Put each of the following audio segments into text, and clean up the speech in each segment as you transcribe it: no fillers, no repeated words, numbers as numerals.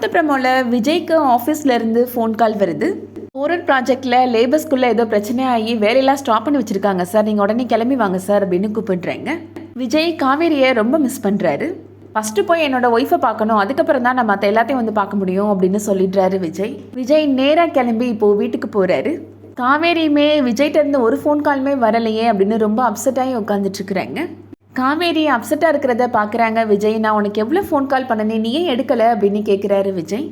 அடுத்த ப்ரமோல விஜய்க்கு ஆஃபீஸ்லேருந்து ஃபோன் கால் வருது. ஹோரர் ப்ராஜெக்டில் லேபர்ஸ்குள்ளே ஏதோ பிரச்சனையாகி வேலையெல்லாம் ஸ்டாப் பண்ணி வச்சுருக்காங்க சார், நீங்கள் உடனே கிளம்பி வாங்க சார் அப்படின்னு கூப்பிடுறேங்க. விஜய் காவேரியை ரொம்ப மிஸ் பண்ணுறாரு. ஃபஸ்ட்டு போய் என்னோட ஒய்ஃபை பார்க்கணும், அதுக்கப்புறம் தான் நான் மற்ற எல்லாத்தையும் வந்து பார்க்க முடியும் அப்படின்னு சொல்லிடுறாரு விஜய். விஜய் நேராக கிளம்பி இப்போது வீட்டுக்கு போகிறாரு. காவேரியுமே விஜய்கிட்ட இருந்து ஒரு ஃபோன் காலுமே வரலையே அப்படின்னு ரொம்ப அப்செட்டாகி உட்காந்துட்ருக்குறாங்க. காவேரி அப்செட்டாக இருக்கிறத பார்க்குறாங்க விஜய். நான் உனக்கு எவ்வளோ ஃபோன் கால் பண்ணனே, நீ ஏன் எடுக்கலை அப்படின்னு கேட்குறாரு விஜய்.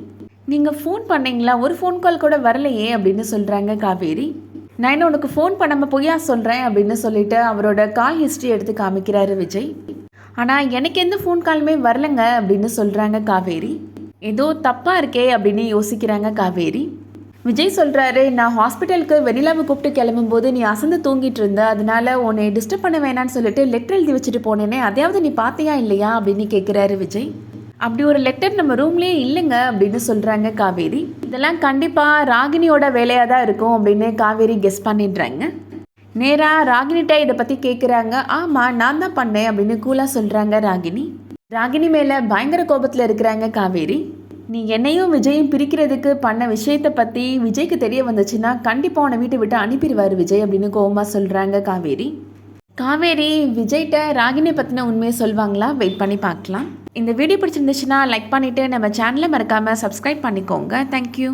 நீங்கள் ஃபோன் பண்ணீங்களா, ஒரு ஃபோன் கால் கூட வரலையே அப்படின்னு சொல்கிறாங்க காவேரி. நான் என்ன உனக்கு ஃபோன் பண்ணாமல் பொய்யா சொல்கிறேன் அப்படின்னு சொல்லிட்டு அவரோட கால் ஹிஸ்ட்ரி எடுத்து காமிக்கிறாரு விஜய். ஆனால் எனக்கு எந்த ஃபோன் காலுமே வரலைங்க அப்படின்னு சொல்கிறாங்க காவேரி. ஏதோ தப்பாக இருக்கே அப்படின்னு யோசிக்கிறாங்க காவேரி. விஜய் சொல்கிறாரு, நான் ஹாஸ்பிட்டலுக்கு வெண்ணிலாவை கூப்பிட்டு கிளம்பும்போது நீ அசந்து தூங்கிட்டு இருந்த, அதனால உன்னை டிஸ்டர்ப் பண்ண வேணான்னு சொல்லிட்டு லெட்டர் எழுதி வச்சுட்டு போனேனே, அதையாவது நீ பார்த்தியா இல்லையா அப்படின்னு கேட்குறாரு விஜய். அப்படி ஒரு லெட்டர் நம்ம ரூம்லேயே இல்லைங்க அப்படின்னு சொல்கிறாங்க காவேரி. இதெல்லாம் கண்டிப்பாக ராகினியோட வேலையாக தான் இருக்கும் அப்படின்னு காவேரி கெஸ் பண்ணிடுறாங்க. நேராக ராகினிகிட்ட இதை பற்றி கேட்குறாங்க. ஆமாம் நான் தான் பண்ணேன் அப்படின்னு கூலாக சொல்கிறாங்க ராகினி. ராகினி மேலே பயங்கர கோபத்தில் இருக்கிறாங்க காவேரி. நீ என்னையும் விஜயும் பிரிக்கிறதுக்கு பண்ண விஷயத்தை பற்றி விஜய்க்கு தெரிய வந்துச்சுன்னா கண்டிப்பாக உன்னை வீட்டை விட்டு அனுப்பிடுவார் விஜய் அப்படின்னு கோவமாக சொல்கிறாங்க காவேரி. காவேரி விஜய்கிட்ட ராகினி பற்றின உண்மையை சொல்வாங்களா, வெயிட் பண்ணி பார்க்கலாம். இந்த வீடியோ பிடிச்சிருந்துச்சுன்னா லைக் பண்ணிவிட்டு நம்ம சேனலை மறக்காமல் சப்ஸ்கிரைப் பண்ணிக்கோங்க. தேங்க்யூ.